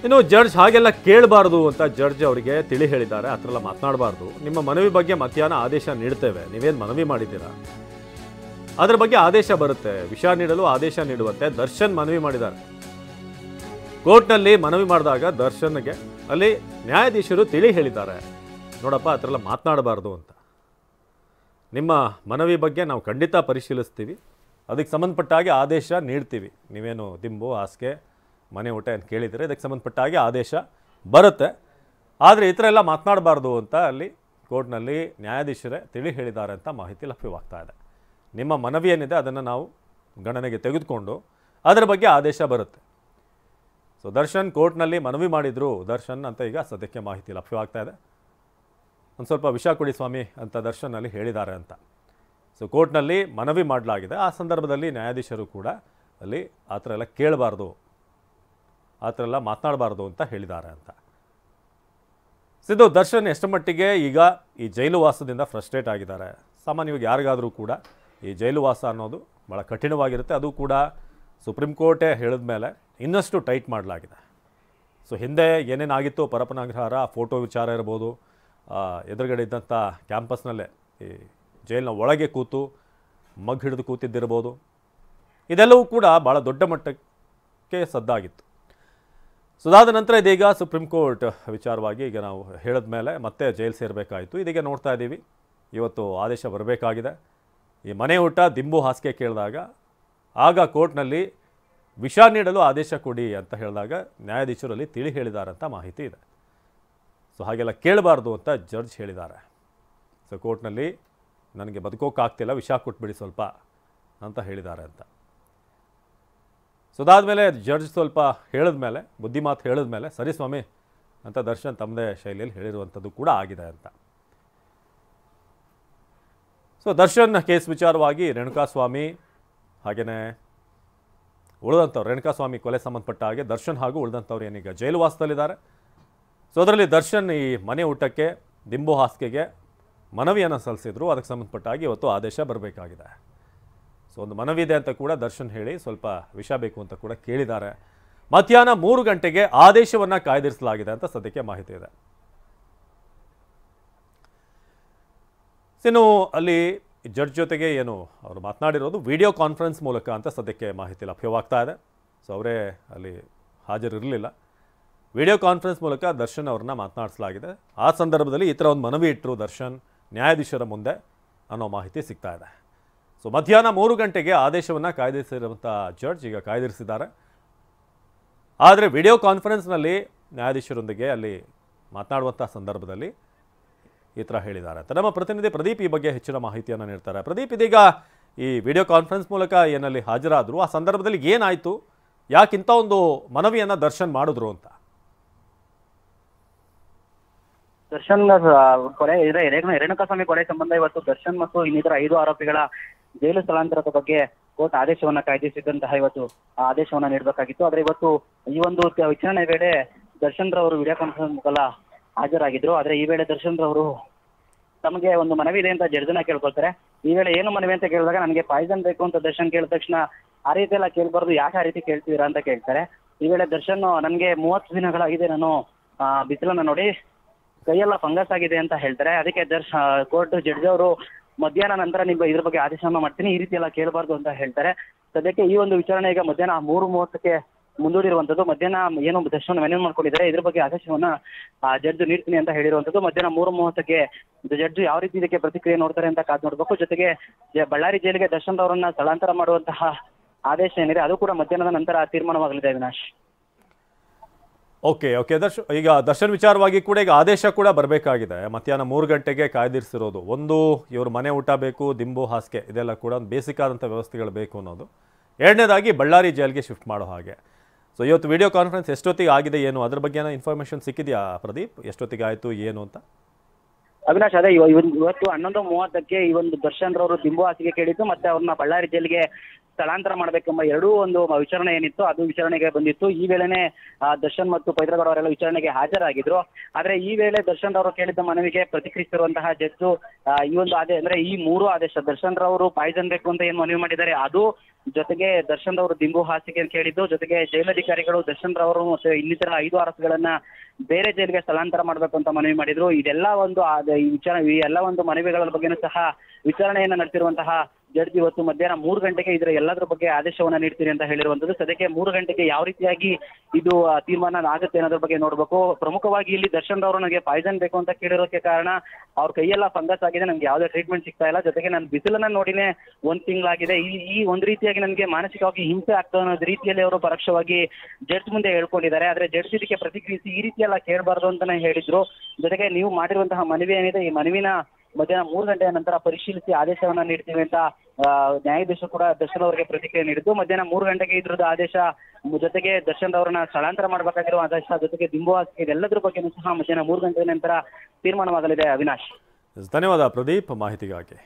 ಇನ್ನು ಜಡ್ಜ್ ಹಾಗೆಲ್ಲ ಕೇಳಬಾರ್ದು ಅಂತ ಜಡ್ಜ್ ಅವರಿಗೆ ತಿಳಿ ಹೇಳಿದ್ದಾರೆ. ಆ ಥರ ಎಲ್ಲ ಮಾತನಾಡಬಾರ್ದು. ನಿಮ್ಮ ಮನವಿ ಬಗ್ಗೆ ಮಧ್ಯಾಹ್ನ ಆದೇಶ ನೀಡ್ತೇವೆ. ನೀವೇನು ಮನವಿ ಮಾಡಿದ್ದೀರಾ ಅದರ ಬಗ್ಗೆ ಆದೇಶ ಬರುತ್ತೆ. ವಿಷಯ ನೀಡಲು ಆದೇಶ ನೀಡುವಂತೆ ದರ್ಶನ್ ಮನವಿ ಮಾಡಿದ್ದಾರೆ. ಕೋರ್ಟ್ನಲ್ಲಿ ಮನವಿ ಮಾಡಿದಾಗ ದರ್ಶನ್ಗೆ ಅಲ್ಲಿ ನ್ಯಾಯಾಧೀಶರು ತಿಳಿ ಹೇಳಿದ್ದಾರೆ, ನೋಡಪ್ಪ ಆ ಥರ ಎಲ್ಲ ಮಾತನಾಡಬಾರ್ದು ಅಂತ. ನಿಮ್ಮ ಮನವಿ ಬಗ್ಗೆ ನಾವು ಖಂಡಿತ ಪರಿಶೀಲಿಸ್ತೀವಿ, ಅದಕ್ಕೆ ಸಂಬಂಧಪಟ್ಟ ಹಾಗೆ ಆದೇಶ ನೀಡ್ತೀವಿ. ನೀವೇನು ದಿಂಬು ಹಾಸಿಗೆ ಮನೆ ಊಟ ಅಂತ ಕೇಳಿದರೆ ಇದಕ್ಕೆ ಸಂಬಂಧಪಟ್ಟ ಹಾಗೆ ಆದೇಶ ಬರುತ್ತೆ. ಆದರೆ ಈ ಥರ ಎಲ್ಲ ಮಾತನಾಡಬಾರ್ದು ಅಂತ ಅಲ್ಲಿ ಕೋರ್ಟ್ನಲ್ಲಿ ನ್ಯಾಯಾಧೀಶರೇ ತಿಳಿ ಹೇಳಿದ್ದಾರೆ ಅಂತ ಮಾಹಿತಿ ಲಭ್ಯವಾಗ್ತಾ ಇದೆ. ನಿಮ್ಮ ಮನವಿ ಏನಿದೆ ಅದನ್ನು ನಾವು ಗಣನೆಗೆ ತೆಗೆದುಕೊಂಡು ಅದರ ಬಗ್ಗೆ ಆದೇಶ ಬರುತ್ತೆ. ಸೊ ದರ್ಶನ್ ಕೋರ್ಟ್ನಲ್ಲಿ ಮನವಿ ಮಾಡಿದರು ದರ್ಶನ್ ಅಂತ ಈಗ ಸದ್ಯಕ್ಕೆ ಮಾಹಿತಿ ಲಭ್ಯವಾಗ್ತಾ ಇದೆ. ಒಂದು ಸ್ವಲ್ಪ ವಿಷಯ ಕೊಡಿ ಸ್ವಾಮಿ ಅಂತ ದರ್ಶನಲ್ಲಿ ಹೇಳಿದ್ದಾರೆ ಅಂತ. ಸೊ ಕೋರ್ಟ್ನಲ್ಲಿ ಮನವಿ ಮಾಡಲಾಗಿದೆ. ಆ ಸಂದರ್ಭದಲ್ಲಿ ನ್ಯಾಯಾಧೀಶರು ಕೂಡ ಅಲ್ಲಿ ಆ ಥರ ಎಲ್ಲ ಕೇಳಬಾರ್ದು, ಆ ಥರ ಎಲ್ಲ ಮಾತನಾಡಬಾರ್ದು ಅಂತ ಹೇಳಿದ್ದಾರೆ ಅಂತ. ಸಿದ್ದು, ದರ್ಶನ್ ಎಷ್ಟು ಮಟ್ಟಿಗೆ ಈಗ ಈ ಜೈಲು ವಾಸದಿಂದ ಫ್ರಸ್ಟ್ರೇಟ್ ಆಗಿದ್ದಾರೆ. ಸಾಮಾನ್ಯವಾಗಿ ಯಾರಿಗಾದರೂ ಕೂಡ ಈ ಜೈಲು ವಾಸ ಅನ್ನೋದು ಭಾಳ ಕಠಿಣವಾಗಿರುತ್ತೆ. ಅದು ಕೂಡ ಸುಪ್ರೀಂ ಕೋರ್ಟೇ ಹೇಳಿದ ಮೇಲೆ ಇನ್ನಷ್ಟು ಟೈಟ್ ಮಾಡಲಾಗಿದೆ. ಸೊ ಹಿಂದೆ ಏನೇನಾಗಿತ್ತು ಪರಪನಾಗ್ರಹಾರ ಫೋಟೋ ವಿಚಾರ ಇರ್ಬೋದು, ಎದುರುಗಡೆ ಇದ್ದಂಥ ಕ್ಯಾಂಪಸ್ನಲ್ಲೇ ಈ ಜೈಲಿನ ಒಳಗೆ ಕೂತು ಮಗ್ ಹಿಡಿದು ಕೂತಿದ್ದಿರ್ಬೋದು, ಇದೆಲ್ಲವೂ ಕೂಡ ಭಾಳ ದೊಡ್ಡ ಮಟ್ಟಕ್ಕೆ ಸದ್ದಾಗಿತ್ತು. ಸೊ ಅದಾದ ನಂತರ ಇದೀಗ ಸುಪ್ರೀಂ ಕೋರ್ಟ್ ವಿಚಾರವಾಗಿ ಈಗ ನಾವು ಹೇಳಿದ ಮೇಲೆ ಮತ್ತೆ ಜೈಲು ಸೇರಬೇಕಾಯಿತು. ಇದೀಗ ನೋಡ್ತಾ ಇದ್ದೀವಿ, ಇವತ್ತು ಆದೇಶ ಬರಬೇಕಾಗಿದೆ. ಈ ಮನೆ ಊಟ ದಿಂಬು ಹಾಸಿಗೆ ಕೇಳಿದಾಗ ಆಗ ಕೋರ್ಟ್ನಲ್ಲಿ ವಿಷ ನೀಡಲು ಆದೇಶ ಕೊಡಿ ಅಂತ ಹೇಳಿದಾಗ ನ್ಯಾಯಾಧೀಶರಲ್ಲಿ ತಿಳಿ ಹೇಳಿದ್ದಾರೆ ಅಂತ ಮಾಹಿತಿ ಇದೆ. ಸೊ ಹಾಗೆಲ್ಲ ಕೇಳಬಾರ್ದು ಅಂತ ಜಡ್ಜ್ ಹೇಳಿದ್ದಾರೆ. ಸೊ ಕೋರ್ಟ್ನಲ್ಲಿ ನನಗೆ ಬದುಕೋಕ್ಕಾಗ್ತಿಲ್ಲ, ವಿಷ ಕೊಟ್ಬಿಡಿ ಸ್ವಲ್ಪ ಅಂತ ಹೇಳಿದ್ದಾರೆ ಅಂತ. ಸೊ ಅದಾದಮೇಲೆ ಜಡ್ಜ್ ಸ್ವಲ್ಪ ಹೇಳಿದ ಮೇಲೆ, ಬುದ್ಧಿ ಮಾತು ಹೇಳಿದ ಮೇಲೆ, ಸರಿ ಸ್ವಾಮಿ ಅಂತ ದರ್ಶನ್ ತಮ್ಮದೇ ಶೈಲಿಯಲ್ಲಿ ಹೇಳಿರುವಂಥದ್ದು ಕೂಡ ಆಗಿದೆ ಅಂತ. ಸೊ ದರ್ಶನ್ ಕೇಸ್ ವಿಚಾರವಾಗಿ ರೇಣುಕಾಸ್ವಾಮಿ ಹಾಗೆಯೇ ಉಳಿದಂಥವ್ರು, ರೇಣುಕಾಸ್ವಾಮಿ ಕೊಲೆ ಸಂಬಂಧಪಟ್ಟ ಹಾಗೆ ದರ್ಶನ್ ಹಾಗೂ ಉಳಿದಂಥವ್ರು ಏನೀಗ ಜೈಲು ವಾಸದಲ್ಲಿದ್ದಾರೆ. ಸೊ ಅದರಲ್ಲಿ ದರ್ಶನ್ ಈ ಮನೆ ಊಟಕ್ಕೆ ದಿಂಬು ಹಾಸಿಗೆಗೆ ಮನವಿಯನ್ನು ಸಲ್ಲಿಸಿದ್ರು. ಅದಕ್ಕೆ ಸಂಬಂಧಪಟ್ಟ ಹಾಗೆ ಇವತ್ತು ಆದೇಶ ಬರಬೇಕಾಗಿದೆ. ಸೊ ಒಂದು ಮನವಿ ಇದೆ ಅಂತ ಕೂಡ ದರ್ಶನ್ ಹೇಳಿ ಸ್ವಲ್ಪ ವಿಷ ಬೇಕು ಅಂತ ಕೂಡ ಕೇಳಿದ್ದಾರೆ. ಮಧ್ಯಾಹ್ನ 3 ಗಂಟೆಗೆ ಆದೇಶವನ್ನು ಕಾಯ್ದಿರಿಸಲಾಗಿದೆ ಅಂತ ಸದ್ಯಕ್ಕೆ ಮಾಹಿತಿ ಇದೆ. ಇನ್ನು ಅಲ್ಲಿ ಜಡ್ಜ್ ಜೊತೆಗೆ ಏನು ಅವರು ಮಾತನಾಡಿರೋದು ವಿಡಿಯೋ ಕಾನ್ಫರೆನ್ಸ್ ಮೂಲಕ ಅಂತ ಸದ್ಯಕ್ಕೆ ಮಾಹಿತಿ ಲಭ್ಯವಾಗ್ತಾ ಇದೆ. ಸೊ ಅವರೇ ಅಲ್ಲಿ ಹಾಜರಿರಲಿಲ್ಲ, ವಿಡಿಯೋ ಕಾನ್ಫರೆನ್ಸ್ ಮೂಲಕ ದರ್ಶನ್ ಅವ್ರನ್ನ ಮಾತನಾಡಿಸಲಾಗಿದೆ. ಆ ಸಂದರ್ಭದಲ್ಲಿ ಈ ಥರ ಒಂದು ಮನವಿ ಇಟ್ಟರು ದರ್ಶನ್ ನ್ಯಾಯಾಧೀಶರ ಮುಂದೆ ಅನ್ನೋ ಮಾಹಿತಿ ಸಿಗ್ತಾ ಇದೆ. ಸೊ ಮಧ್ಯಾಹ್ನ 3 ಗಂಟೆಗೆ ಆದೇಶವನ್ನು ಕಾಯ್ದಿರಿಸಿರುವಂಥ ಜಡ್ಜ್ ಈಗ ಕಾಯ್ದಿರಿಸಿದ್ದಾರೆ. ಆದರೆ ವಿಡಿಯೋ ಕಾನ್ಫರೆನ್ಸ್ನಲ್ಲಿ ನ್ಯಾಯಾಧೀಶರೊಂದಿಗೆ ಅಲ್ಲಿ ಮಾತನಾಡುವಂಥ ಸಂದರ್ಭದಲ್ಲಿ ಈ ಥರ ಹೇಳಿದ್ದಾರೆ ಅಂತ ನಮ್ಮ ಪ್ರತಿನಿಧಿ ಪ್ರದೀಪ್ ಈ ಬಗ್ಗೆ ಹೆಚ್ಚಿನ ಮಾಹಿತಿಯನ್ನು ನೀಡ್ತಾರೆ. ಪ್ರದೀಪ್, ಇದೀಗ ಈ ವಿಡಿಯೋ ಕಾನ್ಫರೆನ್ಸ್ ಮೂಲಕ ಏನಲ್ಲಿ ಹಾಜರಾದರು, ಆ ಸಂದರ್ಭದಲ್ಲಿ ಏನಾಯಿತು, ಯಾಕಿಂತ ಒಂದು ಮನವಿಯನ್ನು ದರ್ಶನ್ ಮಾಡಿದ್ರು ಅಂತ? ದರ್ಶನ್ ಕೊಲೆ ರೇಣುಕಾಸ್ವಾಮಿ ಕೊಲೆ ಸಂಬಂಧ ಇವತ್ತು ದರ್ಶನ್ ಮತ್ತು ಇನ್ನಿತರ 5 ಆರೋಪಿಗಳ ಜೈಲು ಸ್ಥಳಾಂತರದ ಬಗ್ಗೆ ಕೋರ್ಟ್ ಆದೇಶವನ್ನ ಕಾಯ್ದಿರಿಸಿದಂತಹ ಇವತ್ತು ಆದೇಶವನ್ನ ನೀಡಬೇಕಾಗಿತ್ತು. ಆದ್ರೆ ಇವತ್ತು ಈ ಒಂದು ವಿಚಾರಣೆ ವೇಳೆ ದರ್ಶನ್ ರವರು ವಿಡಿಯೋ ಕಾನ್ಫರೆನ್ಸ್ ಮೂಲಕ ಹಾಜರಾಗಿದ್ರು. ಆದ್ರೆ ಈ ವೇಳೆ ದರ್ಶನ್ ರವರು ತಮಗೆ ಒಂದು ಮನವಿ ಇದೆ ಅಂತ ಜಡ್ಜನ ಕೇಳ್ಕೊಳ್ತಾರೆ. ಈ ವೇಳೆ ಏನು ಮನವಿ ಅಂತ ಕೇಳಿದಾಗ ನನಗೆ ಪಾಯ್ಸನ್ ಬೇಕು ಅಂತ ದರ್ಶನ್ ಕೇಳಿದ ತಕ್ಷಣ ಆ ರೀತಿ ಎಲ್ಲ ಕೇಳ್ಬಾರ್ದು, ಯಾಕೆ ಆ ರೀತಿ ಕೇಳ್ತೀರಾ ಅಂತ ಕೇಳ್ತಾರೆ. ಈ ವೇಳೆ ದರ್ಶನ್ ನನಗೆ 30 ದಿನಗಳಾಗಿದೆ, ನಾನು ಬಿಸಿಲನ್ನ ನೋಡಿ ಕೈಯೆಲ್ಲ ಫಂಗಸ್ ಆಗಿದೆ ಅಂತ ಹೇಳ್ತಾರೆ. ಅದಕ್ಕೆ ಕೋರ್ಟ್ ಜಡ್ಜ್ ಅವರು ಮಧ್ಯಾಹ್ನ ನಂತರ ನಿಮ್ಮ ಇದ್ರ ಬಗ್ಗೆ ಆದೇಶವನ್ನು ಮಾಡ್ತೀನಿ, ಈ ರೀತಿ ಎಲ್ಲ ಕೇಳಬಾರ್ದು ಅಂತ ಹೇಳ್ತಾರೆ. ಸದ್ಯಕ್ಕೆ ಈ ಒಂದು ವಿಚಾರಣೆ ಈಗ ಮಧ್ಯಾಹ್ನ 3:30ಕ್ಕೆ ಮುಂದೂಡಿರುವಂಥದ್ದು. ಮಧ್ಯಾಹ್ನ ಏನು ದರ್ಶನ ಮನವಿ ಮಾಡ್ಕೊಂಡಿದ್ದಾರೆ ಇದ್ರ ಬಗ್ಗೆ ಆದೇಶವನ್ನ ಜಡ್ಜ್ ನೀಡ್ತೀನಿ ಅಂತ ಹೇಳಿರುವಂಥದ್ದು. ಮಧ್ಯಾಹ್ನ 3:30ಕ್ಕೆ ಜಡ್ಜ್ ಯಾವ ರೀತಿ ಇದಕ್ಕೆ ಪ್ರತಿಕ್ರಿಯೆ ನೋಡ್ತಾರೆ ಅಂತ ಕಾದ್ ನೋಡ್ಬೇಕು. ಜೊತೆಗೆ ಬಳ್ಳಾರಿ ಜೈಲಿಗೆ ದರ್ಶನ್ ಅವರನ್ನ ಸ್ಥಳಾಂತರ ಮಾಡುವಂತಹ ಆದೇಶ ಏನಿದೆ ಅದು ಕೂಡ ಮಧ್ಯಾಹ್ನದ ನಂತರ ತೀರ್ಮಾನವಾಗಲಿದೆ. ಅವಿನಾಶ್, ಓಕೆ, ಈಗ ದರ್ಶನ್ ವಿಚಾರವಾಗಿ ಕೂಡ ಈಗ ಆದೇಶ ಕೂಡ ಬರಬೇಕಾಗಿದೆ. ಮಧ್ಯಾಹ್ನ 3 ಗಂಟೆಗೆ ಕಾಯ್ದಿರಿಸಿರೋದು ಒಂದು, ಇವರು ಮನೆ ಊಟ ಬೇಕು, ದಿಂಬು ಹಾಸಿಗೆ ಇದೆಲ್ಲ ಕೂಡ ಒಂದು ಬೇಸಿಕ್ ಆದಂಥ ವ್ಯವಸ್ಥೆಗಳು ಬೇಕು ಅನ್ನೋದು. ಎರಡನೇದಾಗಿ ಬಳ್ಳಾರಿ ಜೈಲ್ಗೆ ಶಿಫ್ಟ್ ಮಾಡೋ ಹಾಗೆ. ಸೊ ಇವತ್ತು ವಿಡಿಯೋ ಕಾನ್ಫರೆನ್ಸ್ ಎಷ್ಟೊತ್ತಿಗೆ ಆಗಿದೆ ಏನು ಅದ್ರ ಬಗ್ಗೆ ಏನೋ ಇನ್ಫಾರ್ಮೇಷನ್ ಸಿಕ್ಕಿದೆಯಾ ಪ್ರದೀಪ್? ಎಷ್ಟೊತ್ತಿಗೆ ಆಯಿತು ಏನು ಅಂತ? ಅವಿನಾಶ್, ಅದೇ ಇವತ್ತು 11:30ಕ್ಕೆ ಈ ಒಂದು ದರ್ಶನ್ ರವರು ದಿಂಬು ಹಾಸಿಗೆ ಕೇಳಿದ್ದು ಮತ್ತೆ ಅವ್ರನ್ನ ಬಳ್ಳಾರಿ ಜೈಲಿಗೆ ಸ್ಥಳಾಂತರ ಮಾಡಬೇಕೆಂಬ ಎರಡೂ ಒಂದು ವಿಚಾರಣೆ ಏನಿತ್ತು ಅದು ವಿಚಾರಣೆಗೆ ಬಂದಿತ್ತು. ಈ ವೇಳೆನೆ ದರ್ಶನ್ ಮತ್ತು ಪೈತ್ರಗೌಡ ಅವರೆಲ್ಲ ವಿಚಾರಣೆಗೆ ಹಾಜರಾಗಿದ್ರು. ಆದ್ರೆ ಈ ವೇಳೆ ದರ್ಶನ್ ಅವರು ಕೇಳಿದ್ದ ಮನವಿಗೆ ಪ್ರತಿಕ್ರಿಯಿಸಿರುವಂತಹ ಜಡ್ಜು ಈ ಒಂದು ಅಂದ್ರೆ ಈ 3 ಆದೇಶ ದರ್ಶನ್ ರವರು ಪಾಯ್ಸನ್ ಬೇಕು ಅಂತ ಏನ್ ಮನವಿ ಮಾಡಿದ್ದಾರೆ ಅದು ಜೊತೆಗೆ ದರ್ಶನ್ ರವರು ದಿಂಬು ಹಾಸಿಗೆ ಅಂತ ಹೇಳಿದ್ದು, ಜೊತೆಗೆ ಜೈಲಧಿಕಾರಿಗಳು ದರ್ಶನ್ ರವರು ಮತ್ತೆ ಇನ್ನಿತರ 5 ಆರೋಪಿಗಳನ್ನ ಬೇರೆ ಜೈಲಿಗೆ ಸ್ಥಳಾಂತರ ಮಾಡಬೇಕು ಅಂತ ಮನವಿ ಮಾಡಿದ್ರು. ಇದೆಲ್ಲ ಒಂದು ಈ ಎಲ್ಲ ಒಂದು ಮನವಿಗಳ ಬಗ್ಗೆನೂ ಸಹ ವಿಚಾರಣೆಯನ್ನ ನಡೆಸಿರುವಂತಹ ಜಡ್ಜ್ ಇವತ್ತು ಮಧ್ಯಾಹ್ನ 3 ಗಂಟೆಗೆ ಇದರ ಎಲ್ಲದರ ಬಗ್ಗೆ ಆದೇಶವನ್ನ ನೀಡ್ತೀನಿ ಅಂತ ಹೇಳಿರುವಂತದ್ದು. ಸದ್ಯಕ್ಕೆ 3 ಗಂಟೆಗೆ ಯಾವ ರೀತಿಯಾಗಿ ಇದು ತೀರ್ಮಾನ ಆಗುತ್ತೆ ಅನ್ನೋದ್ರ ಬಗ್ಗೆ ನೋಡ್ಬೇಕು. ಪ್ರಮುಖವಾಗಿ ಇಲ್ಲಿ ದರ್ಶನ್ ರವರು ನನಗೆ ಪಾಯ್ಸನ್ ಬೇಕು ಅಂತ ಕೇಳಿರೋಕೆ ಕಾರಣ ಅವ್ರ ಕೈಯೆಲ್ಲ ಫಂಗಸ್ ಆಗಿದೆ, ನನ್ಗೆ ಯಾವುದೇ ಟ್ರೀಟ್ಮೆಂಟ್ ಸಿಗ್ತಾ ಇಲ್ಲ, ಜೊತೆಗೆ ನಾನು ಬಿಸಿಲನ್ನ ನೋಡಿನೇ 1 ತಿಂಗಳಾಗಿದೆ, ಈ ಒಂದು ರೀತಿಯಾಗಿ ನನಗೆ ಮಾನಸಿಕವಾಗಿ ಹಿಂಸೆ ಆಗ್ತಾ ಅನ್ನೋದು ರೀತಿಯಲ್ಲಿ ಅವರು ಪರೋಕ್ಷವಾಗಿ ಜಡ್ಜ್ ಮುಂದೆ ಹೇಳ್ಕೊಂಡಿದ್ದಾರೆ. ಆದ್ರೆ ಜಡ್ಜ್ ಇದಕ್ಕೆ ಪ್ರತಿಕ್ರಿಯಿಸಿ ಈ ರೀತಿ ಎಲ್ಲ ಕೇಳಬಾರ್ದು ಅಂತಾನೆ ಹೇಳಿದ್ರು. ಜೊತೆಗೆ ನೀವು ಮಾಡಿರುವಂತಹ ಮನವಿ ಏನಿದೆ ಈ ಮನವಿನ ಮಧ್ಯಾಹ್ನ 3 ಗಂಟೆಯ ನಂತರ ಪರಿಶೀಲಿಸಿ ಆದೇಶವನ್ನ ನೀಡ್ತೀವಿ ಅಂತ ನ್ಯಾಯಾಧೀಶರು ಕೂಡ ದರ್ಶನ್ ಅವರಿಗೆ ಪ್ರತಿಕ್ರಿಯೆ ನೀಡಿದ್ದು, ಮಧ್ಯಾಹ್ನ 3 ಗಂಟೆಗೆ ಇದ್ರದ್ದು ಆದೇಶ, ಜೊತೆಗೆ ದರ್ಶನ್ ಅವರನ್ನ ಸ್ಥಳಾಂತರ ಮಾಡಬೇಕಾಗಿರುವ ಆದೇಶ, ಜೊತೆಗೆ ದಿಂಬು ಹಾಸಿಗೆ ಇದೆಲ್ಲದ್ರ ಬಗ್ಗೆನೂ ಸಹ ಮಧ್ಯಾಹ್ನ 3 ಗಂಟೆಯ ನಂತರ ತೀರ್ಮಾನವಾಗಲಿದೆ. ಅವಿನಾಶ್, ಧನ್ಯವಾದ ಪ್ರದೀಪ್ ಮಾಹಿತಿಗಾಗಿ.